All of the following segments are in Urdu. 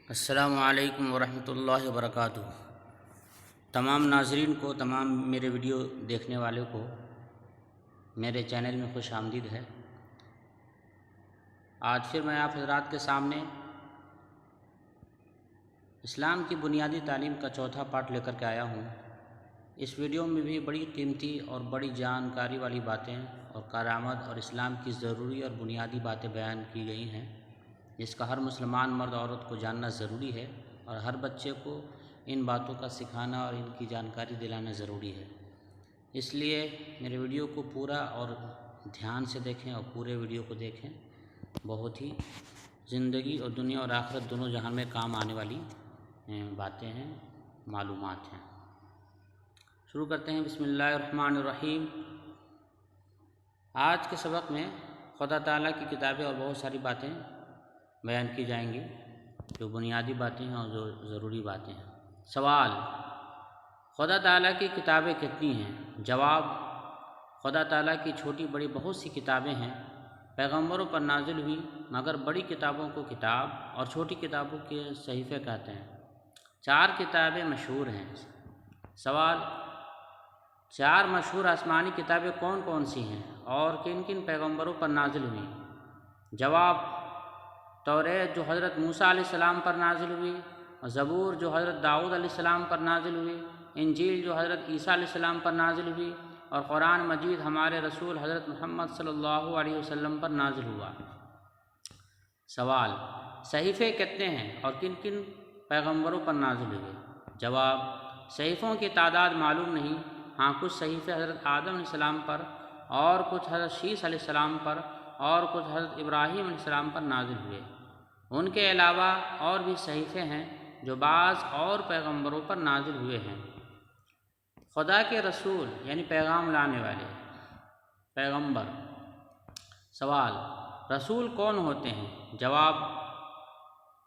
السلام علیکم ورحمۃ اللہ وبرکاتہ۔ تمام ناظرین کو، تمام میرے ویڈیو دیکھنے والے کو میرے چینل میں خوش آمدید ہے۔ آج پھر میں آپ حضرات کے سامنے اسلام کی بنیادی تعلیم کا چوتھا پارٹ لے کر کے آیا ہوں۔ اس ویڈیو میں بھی بڑی قیمتی اور بڑی جانکاری والی باتیں اور کارآمد اور اسلام کی ضروری اور بنیادی باتیں بیان کی گئی ہیں، جس کا ہر مسلمان مرد عورت کو جاننا ضروری ہے اور ہر بچے کو ان باتوں کا سکھانا اور ان کی جانکاری دلانا ضروری ہے۔ اس لیے میرے ویڈیو کو پورا اور دھیان سے دیکھیں اور پورے ویڈیو کو دیکھیں۔ بہت ہی زندگی اور دنیا اور آخرت دونوں جہان میں کام آنے والی باتیں ہیں، معلومات ہیں۔ شروع کرتے ہیں۔ بسم اللہ الرحمن الرحیم۔ آج کے سبق میں خدا تعالیٰ کی کتابیں اور بہت ساری باتیں بیان کی جائیں گی، جو بنیادی باتیں ہیں اور جو ضروری باتیں ہیں۔ سوال: خدا تعالیٰ کی کتابیں کتنی ہیں؟ جواب: خدا تعالیٰ کی چھوٹی بڑی بہت سی کتابیں ہیں، پیغمبروں پر نازل ہوئی، مگر بڑی کتابوں کو کتاب اور چھوٹی کتابوں کے صحیفے کہتے ہیں۔ 4 کتابیں مشہور ہیں۔ سوال: 4 مشہور آسمانی کتابیں کون کون سی ہیں اور کن کن پیغمبروں پر نازل ہوئیں؟ جواب: توریت جو حضرت موسیٰ علیہ السلام پر نازل ہوئی، زبور جو حضرت داؤد علیہ السلام پر نازل ہوئی، انجیل جو حضرت عیسیٰ علیہ السلام پر نازل ہوئی، اور قرآن مجید ہمارے رسول حضرت محمد صلی اللہ علیہ وسلم پر نازل ہوا۔ سوال: صحیفے کتنے ہیں اور کن کن پیغمبروں پر نازل ہوئے؟ جواب: صحیفوں کی تعداد معلوم نہیں، ہاں کچھ صحیفے حضرت آدم علیہ السلام پر اور کچھ حضرت شیس علیہ السلام پر اور کچھ حضرت ابراہیم علیہ السلام پر نازل ہوئے۔ ان کے علاوہ اور بھی صحیفے ہیں جو بعض اور پیغمبروں پر نازل ہوئے ہیں۔ خدا کے رسول یعنی پیغام لانے والے، پیغمبر۔ سوال: رسول کون ہوتے ہیں؟ جواب: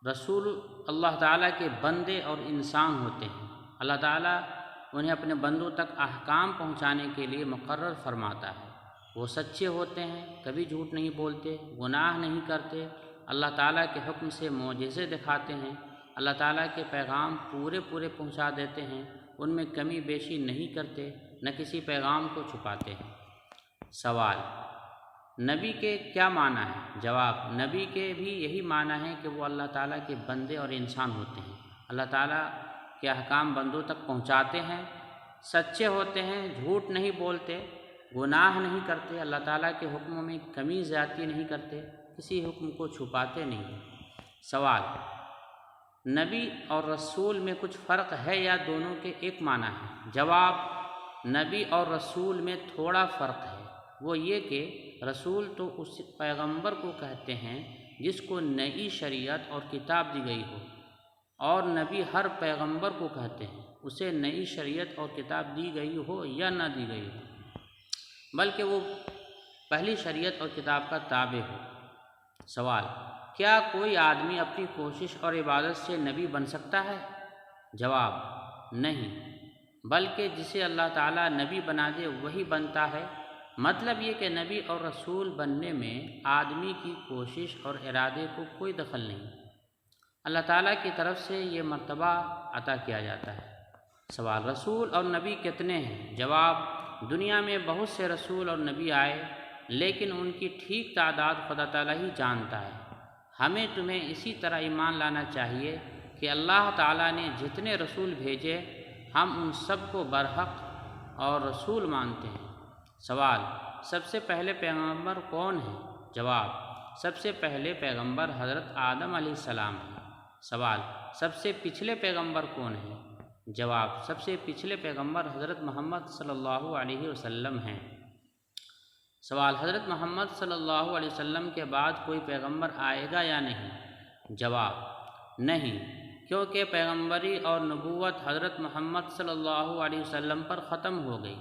رسول اللہ تعالیٰ کے بندے اور انسان ہوتے ہیں۔ اللہ تعالیٰ انہیں اپنے بندوں تک احکام پہنچانے کے لیے مقرر فرماتا ہے۔ وہ سچے ہوتے ہیں، کبھی جھوٹ نہیں بولتے، گناہ نہیں کرتے، اللہ تعالیٰ کے حکم سے معجزے دکھاتے ہیں، اللہ تعالیٰ کے پیغام پورے پہنچا دیتے ہیں، ان میں کمی بیشی نہیں کرتے، نہ کسی پیغام کو چھپاتے ہیں۔ سوال: نبی کے کیا معنی ہے؟ جواب: نبی کے بھی یہی معنی ہے کہ وہ اللہ تعالیٰ کے بندے اور انسان ہوتے ہیں، اللہ تعالیٰ کے احکام بندوں تک پہنچاتے ہیں، سچے ہوتے ہیں، جھوٹ نہیں بولتے، گناہ نہیں کرتے، اللہ تعالیٰ کے حکموں میں کمی زیادتی نہیں کرتے، کسی حکم کو چھپاتے نہیں۔ سوال: نبی اور رسول میں کچھ فرق ہے یا دونوں کے ایک معنی ہے؟ جواب: نبی اور رسول میں تھوڑا فرق ہے، وہ یہ کہ رسول تو اس پیغمبر کو کہتے ہیں جس کو نئی شریعت اور کتاب دی گئی ہو، اور نبی ہر پیغمبر کو کہتے ہیں اسے نئی شریعت اور کتاب دی گئی ہو یا نہ دی گئی ہو، بلکہ وہ پہلی شریعت اور کتاب کا تابع ہو۔ سوال: کیا کوئی آدمی اپنی کوشش اور عبادت سے نبی بن سکتا ہے؟ جواب: نہیں، بلکہ جسے اللہ تعالیٰ نبی بنا دے وہی بنتا ہے۔ مطلب یہ کہ نبی اور رسول بننے میں آدمی کی کوشش اور ارادے کو کوئی دخل نہیں، اللہ تعالیٰ کی طرف سے یہ مرتبہ عطا کیا جاتا ہے۔ سوال: رسول اور نبی کتنے ہیں؟ جواب: دنیا میں بہت سے رسول اور نبی آئے، لیکن ان کی ٹھیک تعداد خدا تعالیٰ ہی جانتا ہے۔ ہمیں تمہیں اسی طرح ایمان لانا چاہیے کہ اللہ تعالیٰ نے جتنے رسول بھیجے ہم ان سب کو برحق اور رسول مانتے ہیں۔ سوال: سب سے پہلے پیغمبر کون ہیں؟ جواب: سب سے پہلے پیغمبر حضرت آدم علیہ السلام ہیں۔ سوال: سب سے پچھلے پیغمبر کون ہیں؟ جواب: سب سے پچھلے پیغمبر حضرت محمد صلی اللہ علیہ وسلم ہیں۔ سوال: حضرت محمد صلی اللہ علیہ وسلم کے بعد کوئی پیغمبر آئے گا یا نہیں؟ جواب: نہیں، کیونکہ پیغمبری اور نبوت حضرت محمد صلی اللہ علیہ وسلم پر ختم ہو گئی۔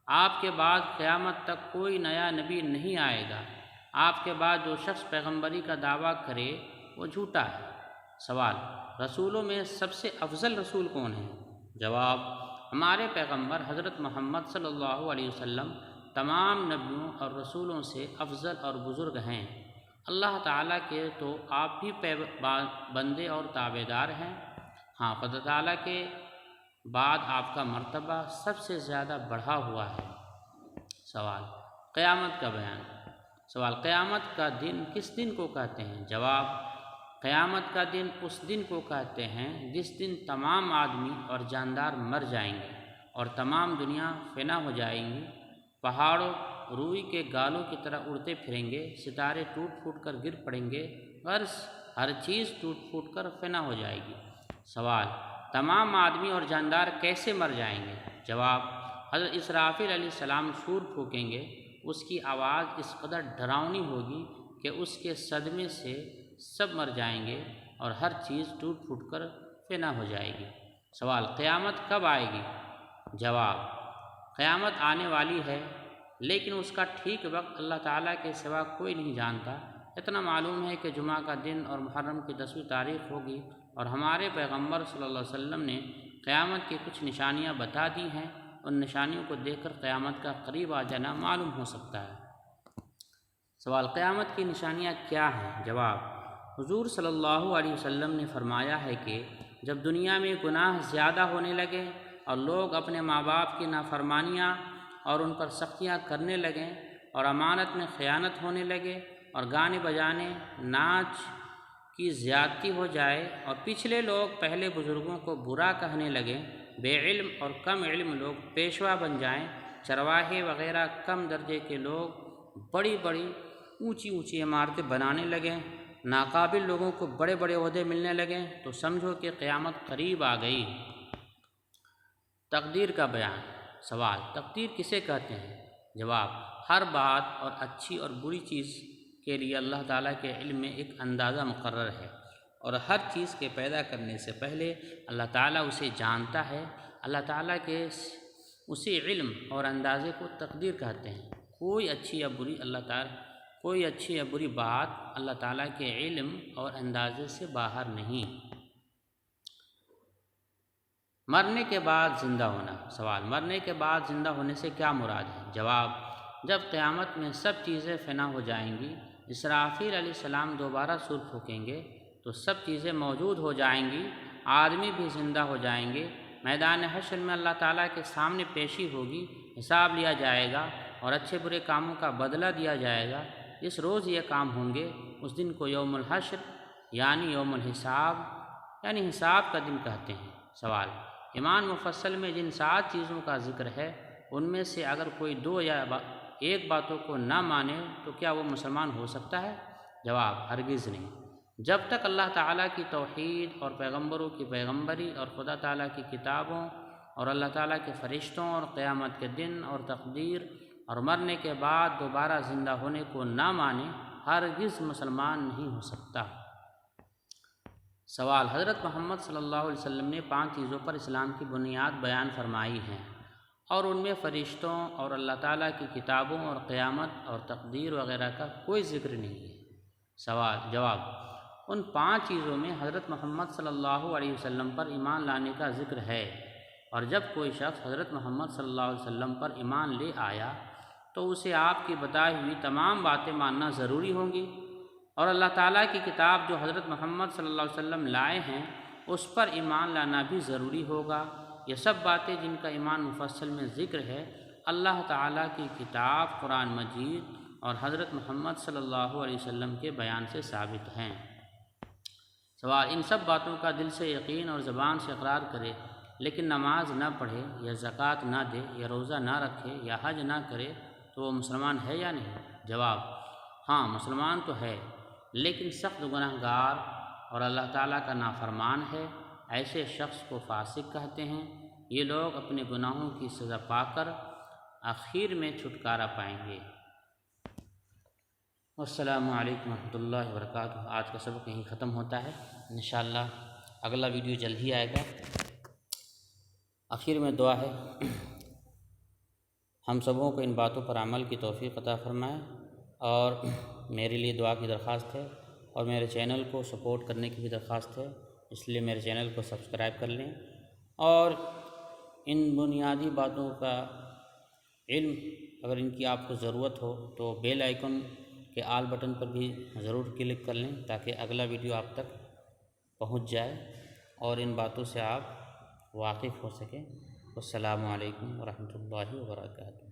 آپ کے بعد قیامت تک کوئی نیا نبی نہیں آئے گا۔ آپ کے بعد جو شخص پیغمبری کا دعویٰ کرے وہ جھوٹا ہے۔ سوال: رسولوں میں سب سے افضل رسول کون ہے؟ جواب: ہمارے پیغمبر حضرت محمد صلی اللہ علیہ وسلم تمام نبیوں اور رسولوں سے افضل اور بزرگ ہیں۔ اللہ تعالیٰ کے تو آپ بھی بندے اور تابعدار ہیں، ہاں خدا تعالیٰ کے بعد آپ کا مرتبہ سب سے زیادہ بڑھا ہوا ہے۔ سوال، قیامت کا بیان۔ سوال، قیامت کا دن کس دن کو کہتے ہیں؟ جواب، قیامت کا دن اس دن کو کہتے ہیں جس دن تمام آدمی اور جاندار مر جائیں گے اور تمام دنیا فنا ہو جائیں گی، پہاڑوں روئی کے گالوں کی طرح اڑتے پھریں گے، ستارے ٹوٹ پھوٹ کر گر پڑیں گے، غرض ہر چیز ٹوٹ پھوٹ کر فنا ہو جائے گی۔ سوال، تمام آدمی اور جاندار کیسے مر جائیں گے؟ جواب، حضرت اسرافیل علیہ السلام سور پھونکیں گے، اس کی آواز اس قدر ڈراؤنی ہوگی کہ اس کے صدمے سے سب مر جائیں گے اور ہر چیز ٹوٹ پھوٹ کر فنا ہو جائے گی۔ سوال، قیامت کب آئے گی؟ جواب، قیامت آنے والی ہے لیکن اس کا ٹھیک وقت اللہ تعالیٰ کے سوا کوئی نہیں جانتا۔ اتنا معلوم ہے کہ جمعہ کا دن اور محرم کی 10ویں تاریخ ہوگی، اور ہمارے پیغمبر صلی اللہ علیہ وسلم نے قیامت کی کچھ نشانیاں بتا دی ہیں، ان نشانیوں کو دیکھ کر قیامت کا قریب آ جانا معلوم ہو سکتا ہے۔ سوال، قیامت کی نشانیاں کیا ہیں؟ جواب، حضور صلی اللہ علیہ وسلم نے فرمایا ہے کہ جب دنیا میں گناہ زیادہ ہونے لگے اور لوگ اپنے ماں باپ کی نافرمانیاں اور ان پر سختیاں کرنے لگیں اور امانت میں خیانت ہونے لگے اور گانے بجانے ناچ کی زیادتی ہو جائے اور پچھلے لوگ پہلے بزرگوں کو برا کہنے لگیں، بے علم اور کم علم لوگ پیشوا بن جائیں، چرواہے وغیرہ کم درجے کے لوگ بڑی بڑی اونچی اونچی عمارتیں بنانے لگیں، ناقابل لوگوں کو بڑے بڑے عہدے ملنے لگیں، تو سمجھو کہ قیامت قریب آ گئی۔ تقدیر کا بیان۔ سوال، تقدیر کسے کہتے ہیں؟ جواب، ہر بات اور اچھی اور بری چیز کے لیے اللہ تعالیٰ کے علم میں ایک اندازہ مقرر ہے، اور ہر چیز کے پیدا کرنے سے پہلے اللہ تعالیٰ اسے جانتا ہے۔ اللہ تعالیٰ کے اسی علم اور اندازے کو تقدیر کہتے ہیں۔ کوئی اچھی یا بری بات اللہ تعالیٰ کے علم اور اندازے سے باہر نہیں۔ مرنے کے بعد زندہ ہونا۔ سوال، مرنے کے بعد زندہ ہونے سے کیا مراد ہے؟ جواب، جب قیامت میں سب چیزیں فنا ہو جائیں گی، اسرافیل علیہ السلام دوبارہ سور پھونکیں گے تو سب چیزیں موجود ہو جائیں گی، آدمی بھی زندہ ہو جائیں گے، میدان حشر میں اللہ تعالیٰ کے سامنے پیشی ہوگی، حساب لیا جائے گا اور اچھے برے کاموں کا بدلہ دیا جائے گا۔ اس روز یہ کام ہوں گے، اس دن کو یوم الحشر یعنی یوم الحساب یعنی حساب کا دن کہتے ہیں۔ سوال، ایمان مفصل میں جن 7 چیزوں کا ذکر ہے ان میں سے اگر کوئی 2 یا 1 باتوں کو نہ مانے تو کیا وہ مسلمان ہو سکتا ہے؟ جواب، ہرگز نہیں۔ جب تک اللہ تعالیٰ کی توحید اور پیغمبروں کی پیغمبری اور خدا تعالیٰ کی کتابوں اور اللہ تعالیٰ کے فرشتوں اور قیامت کے دن اور تقدیر اور مرنے کے بعد دوبارہ زندہ ہونے کو نہ مانے، ہرگز مسلمان نہیں ہو سکتا۔ سوال، حضرت محمد صلی اللہ علیہ وسلم نے 5 چیزوں پر اسلام کی بنیاد بیان فرمائی ہیں اور ان میں فرشتوں اور اللہ تعالیٰ کی کتابوں اور قیامت اور تقدیر وغیرہ کا کوئی ذکر نہیں ہے۔ سوال، جواب، ان 5 چیزوں میں حضرت محمد صلی اللہ علیہ وسلم پر ایمان لانے کا ذکر ہے، اور جب کوئی شخص حضرت محمد صلی اللہ علیہ وسلم پر ایمان لے آیا تو اسے آپ کی بتائی ہوئی تمام باتیں ماننا ضروری ہوں گی، اور اللہ تعالیٰ کی کتاب جو حضرت محمد صلی اللہ علیہ وسلم لائے ہیں اس پر ایمان لانا بھی ضروری ہوگا۔ یہ سب باتیں جن کا ایمان مفصل میں ذکر ہے، اللہ تعالیٰ کی کتاب قرآن مجید اور حضرت محمد صلی اللہ علیہ وسلم کے بیان سے ثابت ہیں۔ سوال، ان سب باتوں کا دل سے یقین اور زبان سے اقرار کرے لیکن نماز نہ پڑھے یا زکوٰۃ نہ دے یا روزہ نہ رکھے یا حج نہ کرے تو وہ مسلمان ہے یا نہیں؟ جواب، ہاں مسلمان تو ہے لیکن سخت گناہ گار اور اللہ تعالیٰ کا نافرمان ہے، ایسے شخص کو فاسق کہتے ہیں۔ یہ لوگ اپنے گناہوں کی سزا پا کر آخر میں چھٹکارا پائیں گے۔ السلام علیکم ورحمۃ اللہ وبرکاتہ۔ آج کا سبق یہیں ختم ہوتا ہے، انشاءاللہ اگلا ویڈیو جلد ہی آئے گا۔ آخر میں دعا ہے ہم سبوں کو ان باتوں پر عمل کی توفیق عطا فرمائے، اور میرے لیے دعا کی درخواست ہے اور میرے چینل کو سپورٹ کرنے کی بھی درخواست ہے، اس لیے میرے چینل کو سبسکرائب کر لیں، اور ان بنیادی باتوں کا علم اگر ان کی آپ کو ضرورت ہو تو بیل آئیکن کہ آل بٹن پر بھی ضرور کلک کر لیں تاکہ اگلا ویڈیو آپ تک پہنچ جائے اور ان باتوں سے آپ واقف ہو سکیں۔ السلام علیکم ورحمۃ اللہ وبرکاتہ۔